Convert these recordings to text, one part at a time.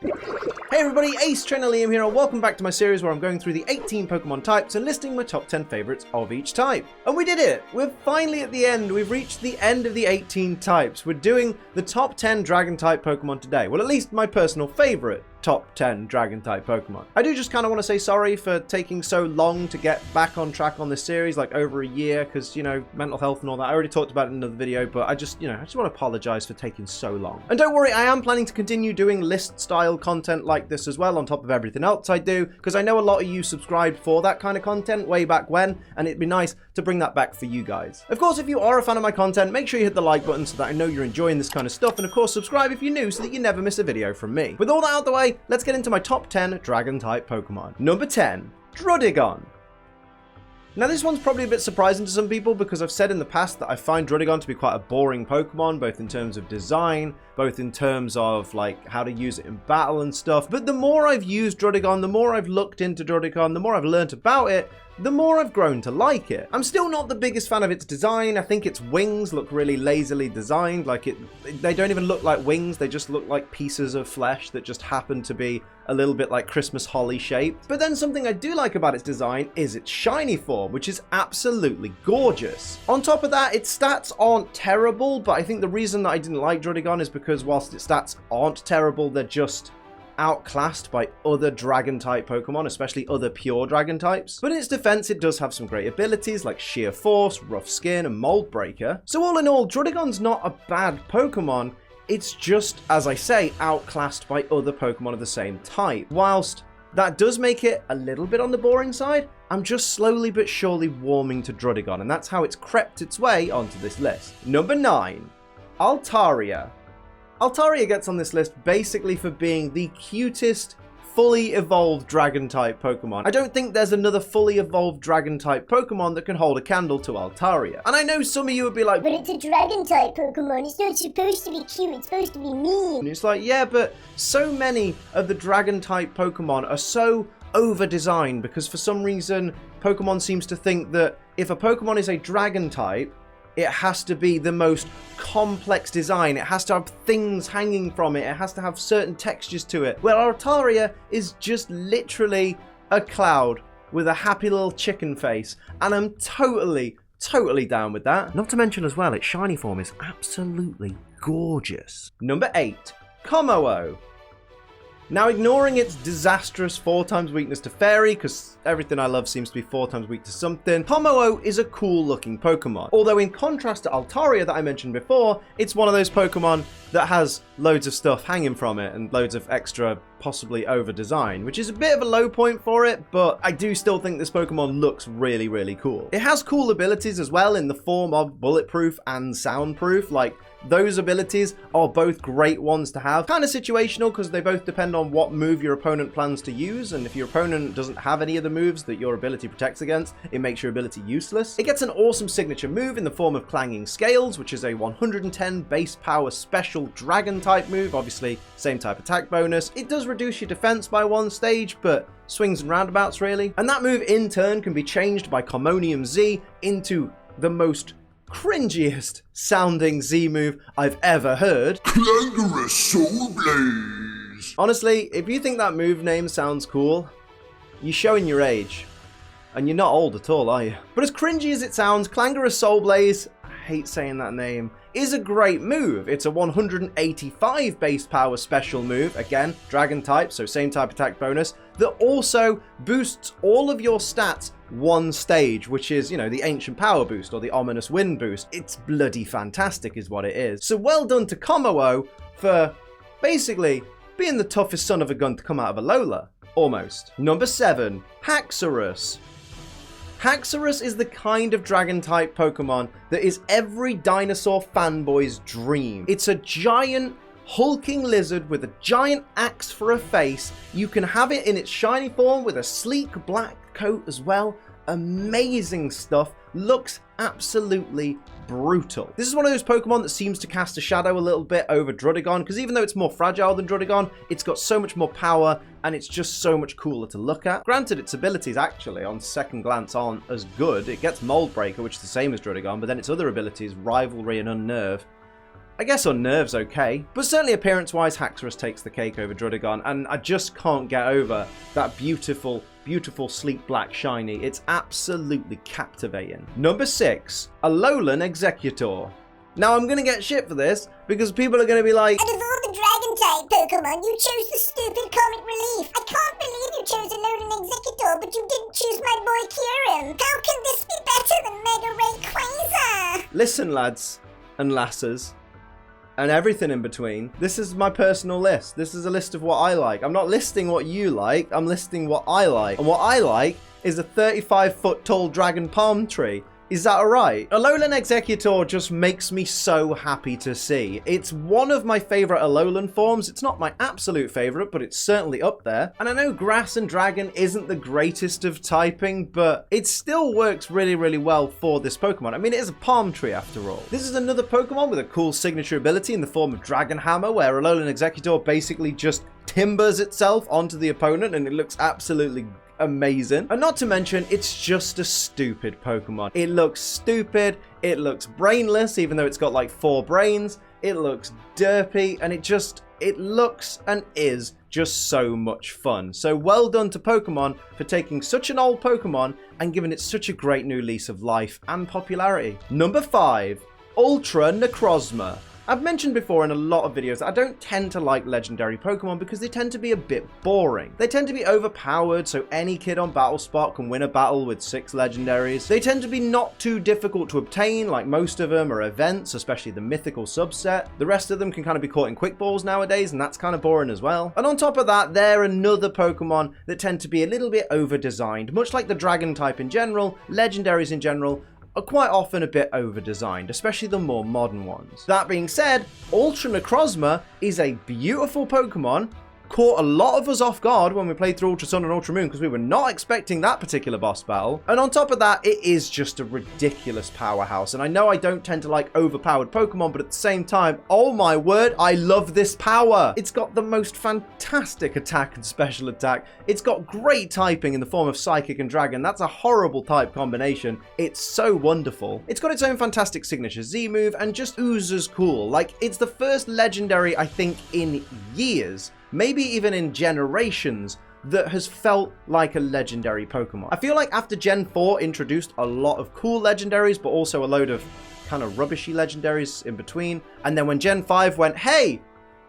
Hey everybody, Ace Trainer Liam here, and welcome back to my series where I'm going through the 18 Pokemon types and listing my top 10 favourites of each type. And we did it! We're finally at the end. We've reached the end of the 18 types. We're doing the top 10 Dragon type Pokemon today. Well, at least my personal favourite top 10 Dragon type Pokemon. I do just kind of want to say sorry for taking so long to get back on track on this series, like over a year, because, you know, mental health and all that. I already talked about it in another video, but I just want to apologise for taking so long. And don't worry, I am planning to continue doing list style content like this as well, on top of everything else I do, because I know a lot of you subscribed for that kind of content way back when, and it'd be nice to bring that back for you guys. Of course, if you are a fan of my content, make sure you hit the like button so that I know you're enjoying this kind of stuff, and of course subscribe if you're new so that you never miss a video from me. With all that out of the way, let's get into my top 10 Dragon type Pokemon. Number 10, Druddigon. Now this one's probably a bit surprising to some people because I've said in the past that I find Druddigon to be quite a boring Pokemon, both in terms of design, both in terms of like how to use it in battle and stuff. But the more I've used Druddigon, the more I've looked into Druddigon, the more I've learnt about it, the more I've grown to like it. I'm still not the biggest fan of its design. I think its wings look really lazily designed. Like they don't even look like wings. They just look like pieces of flesh that just happen to be a little bit like Christmas holly shaped. But then something I do like about its design is its shiny form, which is absolutely gorgeous. On top of that, its stats aren't terrible, but I think the reason that I didn't like Druddigon is because whilst its stats aren't terrible, they're just outclassed by other dragon type Pokemon, especially other pure dragon types. But in its defense, it does have some great abilities like Sheer Force, Rough Skin, and Mold Breaker. So all in all, Druddigon's not a bad Pokemon. It's just, as I say, outclassed by other Pokemon of the same type. Whilst that does make it a little bit on the boring side, I'm just slowly but surely warming to Druddigon, and that's how it's crept its way onto this list. Number 9, Altaria. Altaria gets on this list basically for being the cutest fully evolved dragon type Pokemon. I don't think there's another fully evolved dragon type Pokemon that can hold a candle to Altaria. And I know some of you would be like, but it's a dragon type Pokemon, it's not supposed to be cute, it's supposed to be mean. And it's like, yeah, but so many of the dragon type Pokemon are so over-designed because for some reason Pokemon seems to think that if a Pokemon is a dragon type, it has to be the most complex design. It has to have things hanging from it. It has to have certain textures to it. Well, Altaria is just literally a cloud with a happy little chicken face. And I'm totally down with that. Not to mention as well, its shiny form is absolutely gorgeous. Number 8, Kommo-o. Now, ignoring its disastrous 4x weakness to Fairy, because everything I love seems to be 4x weak to something, Kommo-o is a cool looking Pokemon. Although in contrast to Altaria that I mentioned before, it's one of those Pokemon that has loads of stuff hanging from it and loads of extra, possibly over design, which is a bit of a low point for it, but I do still think this Pokemon looks really, really cool. It has cool abilities as well in the form of bulletproof and soundproof. Like, those abilities are both great ones to have. Kind of situational because they both depend on what move your opponent plans to use, and if your opponent doesn't have any of the moves that your ability protects against, it makes your ability useless. It gets an awesome signature move in the form of Clanging Scales, which is a 110 base power special dragon type move, obviously same type attack bonus. It does reduce your defense by 1 stage, but swings and roundabouts really. And that move in turn can be changed by Commonium Z into the most cringiest sounding Z move I've ever heard. Clangorous Soul Blaze. Honestly, if you think that move name sounds cool, you're showing your age. And you're not old at all, are you? But as cringy as it sounds, Clangorous Soul Blaze, I hate saying that name, is a great move. It's a 185 base power special move, again, dragon type, so same type attack bonus, that also boosts all of your stats 1 stage, which is, you know, the Ancient Power boost or the Ominous Wind boost. It's bloody fantastic is what it is. So well done to Kommo-o for basically being the toughest son of a gun to come out of a Alola. Almost. Number 7, Haxorus. Haxorus is the kind of dragon type Pokemon that is every dinosaur fanboy's dream. It's a giant hulking lizard with a giant axe for a face. You can have it in its shiny form with a sleek black coat as well. Amazing stuff. Looks absolutely brutal. This is one of those Pokemon that seems to cast a shadow a little bit over Druddigon, because even though it's more fragile than Druddigon, it's got so much more power and it's just so much cooler to look at. Granted, its abilities actually on second glance aren't as good. It gets Mold Breaker, which is the same as Druddigon, but then its other abilities, Rivalry and Unnerve, I guess Unnerve's okay, but certainly appearance-wise, Haxorus takes the cake over Druddigon, and I just can't get over that beautiful, beautiful sleek black shiny. It's absolutely captivating. Number 6, Alolan Exeggutor. Now, I'm going to get shit for this, because people are going to be like, Out of all the Dragon-type Pokemon, you chose the stupid Comic Relief. I can't believe you chose Alolan Exeggutor, but you didn't choose my boy Kyurem. How can this be better than Mega Ray Quasar? listen, lads and lasses, and everything in between, this is my personal list. This is a list of what I like. I'm not listing what you like, I'm listing what I like. And what I like is a 35-foot tall dragon palm tree. Is that alright? Alolan Exeggutor just makes me so happy to see. It's one of my favourite Alolan forms. It's not my absolute favourite, but it's certainly up there. And I know Grass and Dragon isn't the greatest of typing, but it still works really, really well for this Pokemon. I mean, it is a palm tree after all. This is another Pokemon with a cool signature ability in the form of Dragon Hammer, where Alolan Exeggutor basically just timbers itself onto the opponent, and it looks absolutely amazing. And not to mention, it's just a stupid Pokemon. It looks stupid, it looks brainless, even though it's got like 4 brains. It looks derpy, and it looks and is just so much fun. So well done to Pokemon for taking such an old Pokemon and giving it such a great new lease of life and popularity. Number 5, Ultra Necrozma. I've mentioned before in a lot of videos that I don't tend to like legendary Pokemon because they tend to be a bit boring. They tend to be overpowered, so any kid on BattleSpot can win a battle with 6 legendaries. They tend to be not too difficult to obtain, like most of them are events, especially the mythical subset. The rest of them can kind of be caught in quick balls nowadays, and that's kind of boring as well. And on top of that, they're another Pokemon that tend to be a little bit over-designed. Much like the Dragon type in general, legendaries in general are quite often a bit over-designed, especially the more modern ones. That being said, Ultra Necrozma is a beautiful Pokemon. Caught a lot of us off guard when we played through Ultra Sun and Ultra Moon because we were not expecting that particular boss battle. And on top of that, it is just a ridiculous powerhouse. And I know I don't tend to like overpowered Pokemon, but at the same time, oh my word, I love this power. It's got the most fantastic attack and special attack. It's got great typing in the form of Psychic and Dragon. That's a horrible type combination. It's so wonderful. It's got its own fantastic signature Z move and just oozes cool. Like, it's the first legendary, I think, in years, maybe even in generations, that has felt like a legendary Pokemon. I feel like after Gen 4 introduced a lot of cool legendaries, but also a load of kind of rubbishy legendaries in between. And then when Gen 5 went, hey,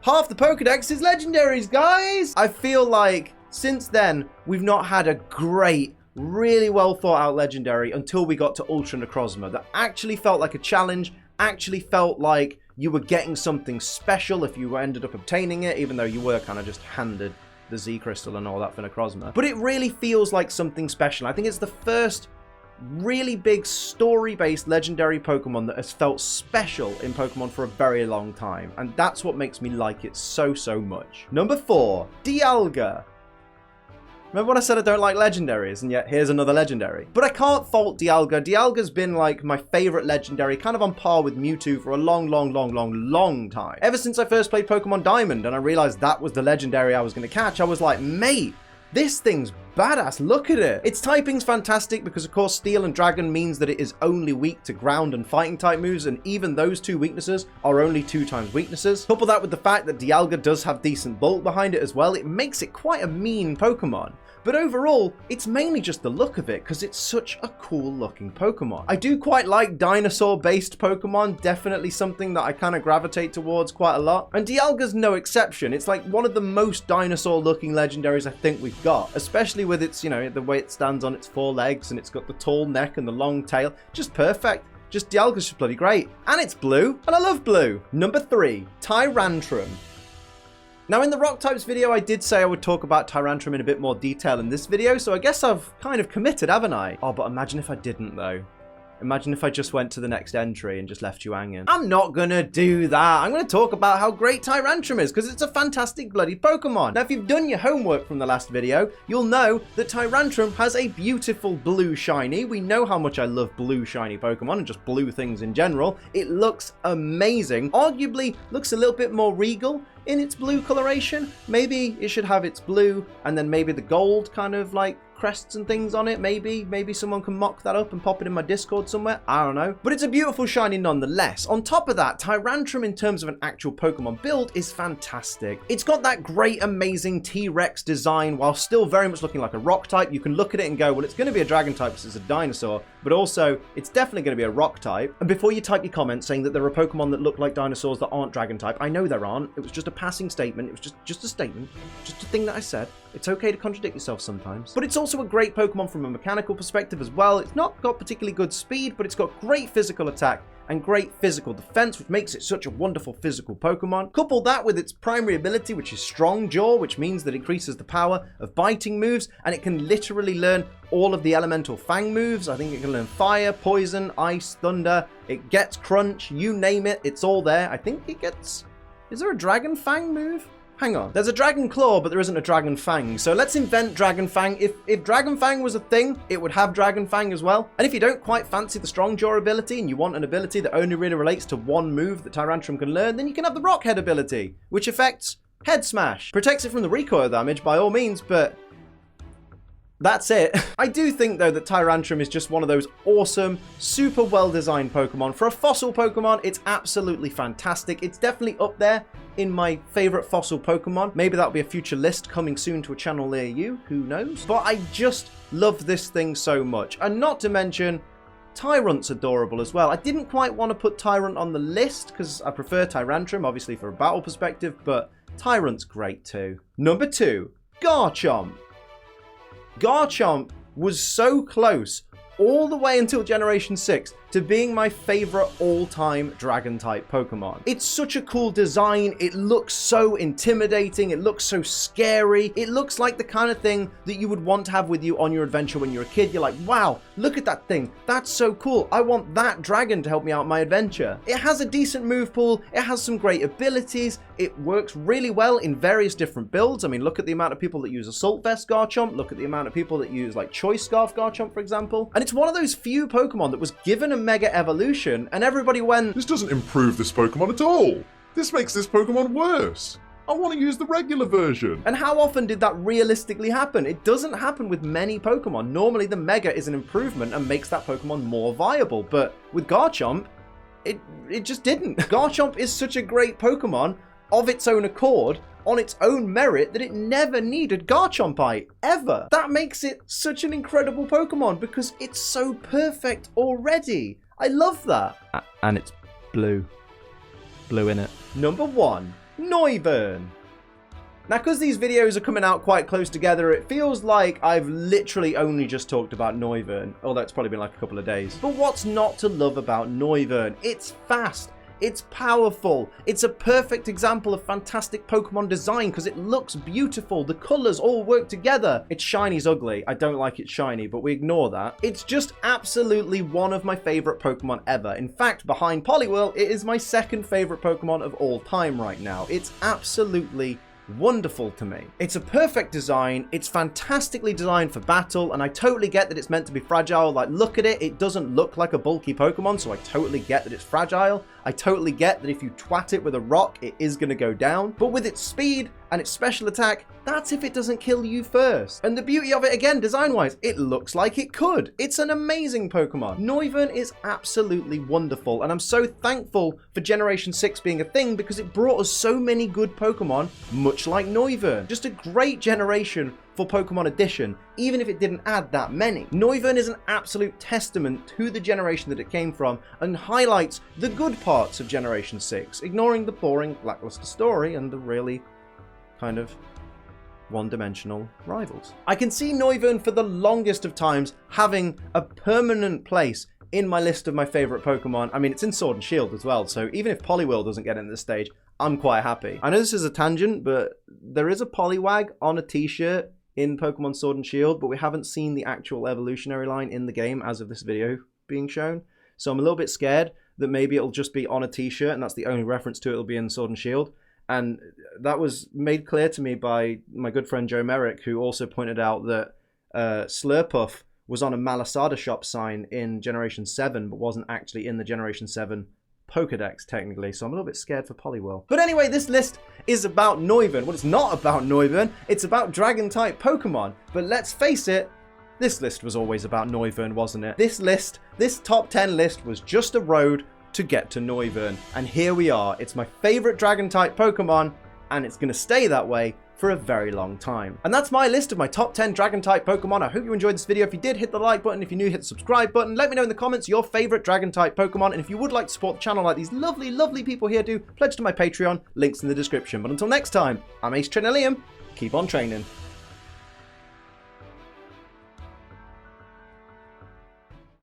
half the Pokedex is legendaries, guys! I feel like since then, we've not had a great, really well thought out legendary until we got to Ultra Necrozma that actually felt like a challenge, actually felt like you were getting something special if you ended up obtaining it, even though you were kind of just handed the Z Crystal and all that for Necrozma. But it really feels like something special. I think it's the first really big story-based legendary Pokemon that has felt special in Pokemon for a very long time. And that's what makes me like it so, so much. Number 4, Dialga. Remember when I said I don't like legendaries, and yet here's another legendary? But I can't fault Dialga. Dialga's been like my favorite legendary, kind of on par with Mewtwo for a long time. Ever since I first played Pokemon Diamond and I realized that was the legendary I was going to catch, I was like, mate, this thing's badass, look at it. Its typing's fantastic because of course Steel and Dragon means that it is only weak to ground and fighting type moves, and even those 2 weaknesses are only 2 times weaknesses. Couple that with the fact that Dialga does have decent bulk behind it as well, it makes it quite a mean Pokemon. But overall, it's mainly just the look of it because it's such a cool looking Pokemon. I do quite like dinosaur based Pokemon, definitely something that I kind of gravitate towards quite a lot. And Dialga's no exception. It's like one of the most dinosaur looking legendaries I think we've got, especially with its, you know, the way it stands on its 4 legs and it's got the tall neck and the long tail. Just perfect. Just Dialga's just bloody great. And it's blue, and I love blue. Number 3, Tyrantrum. Now, in the Rock Types video, I did say I would talk about Tyrantrum in a bit more detail in this video, so I guess I've kind of committed, haven't I? Oh, but imagine if I didn't, though. Imagine if I just went to the next entry and just left you hanging. I'm not gonna do that. I'm gonna talk about how great Tyrantrum is, because it's a fantastic bloody Pokemon. Now, if you've done your homework from the last video, you'll know that Tyrantrum has a beautiful blue shiny. We know how much I love blue shiny Pokemon and just blue things in general. It looks amazing. Arguably, looks a little bit more regal in its blue coloration. Maybe it should have its blue and then maybe the gold kind of like crests and things on it. Maybe someone can mock that up and pop it in my Discord somewhere. I don't know. But it's a beautiful shiny nonetheless. On top of that, Tyrantrum in terms of an actual Pokemon build is fantastic. It's got that great, amazing T-Rex design while still very much looking like a rock type. You can look at it and go, well, it's going to be a dragon type because it's a dinosaur, but also it's definitely going to be a rock type. And before you type your comments saying that there are Pokemon that look like dinosaurs that aren't dragon type, I know there aren't. It was just a passing statement. It was just a statement, just a thing that I said. It's okay to contradict yourself sometimes. But it's also a great Pokemon from a mechanical perspective as well. It's not got particularly good speed, but it's got great physical attack and great physical defense, which makes it such a wonderful physical Pokemon. Couple that with its primary ability, which is Strong Jaw, which means that it increases the power of biting moves, and it can literally learn all of the elemental fang moves. I think it can learn fire, poison, ice, thunder. It gets crunch, you name it, it's all there. I think it gets... Is there a dragon fang move? Hang on. There's a Dragon Claw, but there isn't a Dragon Fang. So let's invent Dragon Fang. If Dragon Fang was a thing, it would have Dragon Fang as well. And if you don't quite fancy the Strong Jaw ability and you want an ability that only really relates to one move that Tyrantrum can learn, then you can have the Rock Head ability, which affects Head Smash. Protects it from the recoil damage by all means, but... that's it. I do think, though, that Tyrantrum is just one of those awesome, super well-designed Pokemon. For a fossil Pokemon, it's absolutely fantastic. It's definitely up there in my favorite fossil Pokemon. Maybe that'll be a future list coming soon to a channel near you. Who knows? But I just love this thing so much. And not to mention, Tyrant's adorable as well. I didn't quite want to put Tyrant on the list because I prefer Tyrantrum, obviously, for a battle perspective, but Tyrant's great too. Number 2, Garchomp. Garchomp was so close all the way until Generation 6 to being my favorite all-time Dragon-type Pokemon. It's such a cool design. It looks so intimidating. It looks so scary. It looks like the kind of thing that you would want to have with you on your adventure when you're a kid. You're like, wow, look at that thing. That's so cool. I want that dragon to help me out on my adventure. It has a decent move pool. It has some great abilities. It works really well in various different builds. I mean, look at the amount of people that use Assault Vest Garchomp. Look at the amount of people that use, like, Choice Scarf Garchomp, for example. And it's one of those few Pokemon that was given a Mega Evolution, and everybody went, This doesn't improve this Pokemon at all. This makes this Pokemon worse. I want to use the regular version. And how often did that realistically happen? It doesn't happen with many Pokemon. Normally the Mega is an improvement and makes that Pokemon more viable, but with Garchomp, it just didn't. Garchomp is such a great Pokemon of its own accord, on its own merit, that it never needed Garchompite, ever. That makes it such an incredible Pokemon because it's so perfect already. I love that. And it's blue. Blue in it. Number 1, Noivern. Now, because these videos are coming out quite close together, it feels like I've literally only just talked about Noivern, although it's probably been like a couple of days. But what's not to love about Noivern? It's fast. It's powerful. It's a perfect example of fantastic Pokemon design because it looks beautiful. The colors all work together. Its shiny's ugly. I don't like it shiny, but we ignore that. It's just absolutely one of my favorite Pokemon ever. In fact, behind Poliwhirl, it is my second favorite Pokemon of all time right now. It's absolutely wonderful to me. It's a perfect design. It's fantastically designed for battle, and I totally get that it's meant to be fragile. Like, look at it. It doesn't look like a bulky Pokemon, so I totally get that it's fragile. I totally get that if you twat it with a rock, it is going to go down. But with its speed and its special attack, that's if it doesn't kill you first. And the beauty of it, again, design-wise, it looks like it could. It's an amazing Pokemon. Noivern is absolutely wonderful, and I'm so thankful for Generation 6 being a thing because it brought us so many good Pokemon, much like Noivern. Just a great generation for Pokemon Edition, even if it didn't add that many. Noivern is an absolute testament to the generation that it came from and highlights the good parts of Generation 6, ignoring the boring, lackluster story and the really kind of one-dimensional rivals. I can see Noivern for the longest of times having a permanent place in my list of my favorite Pokemon. I mean, it's in Sword and Shield as well, so even if Poliwhirl doesn't get in this stage, I'm quite happy. I know this is a tangent, but there is a Poliwag on a t-shirt in Pokemon Sword and Shield, but we haven't seen the actual evolutionary line in the game as of this video being shown. So I'm a little bit scared that maybe it'll just be on a t-shirt and that's the only reference to it will be in Sword and Shield. And that was made clear to me by my good friend Joe Merrick, who also pointed out that Slurpuff was on a Malasada shop sign in Generation 7, but wasn't actually in the Generation 7 Pokedex, technically, so I'm a little bit scared for Poliwhirl. But anyway, this list is about Noivern. Well, it's not about Noivern, it's about Dragon-type Pokemon. But let's face it, This list was always about Noivern, wasn't it? This top 10 list was just a road to get to Noivern. And here we are. It's my favorite Dragon-type Pokemon, and it's going to stay that way for a very long time. And that's my list of my top 10 Dragon-type Pokemon. I hope you enjoyed this video. If you did, hit the like button. If you're new, hit the subscribe button. Let me know in the comments your favorite Dragon-type Pokemon. And if you would like to support the channel like these lovely, lovely people here do, pledge to my Patreon. Links in the description. But until next time, I'm Ace Trainer Liam. Keep on training.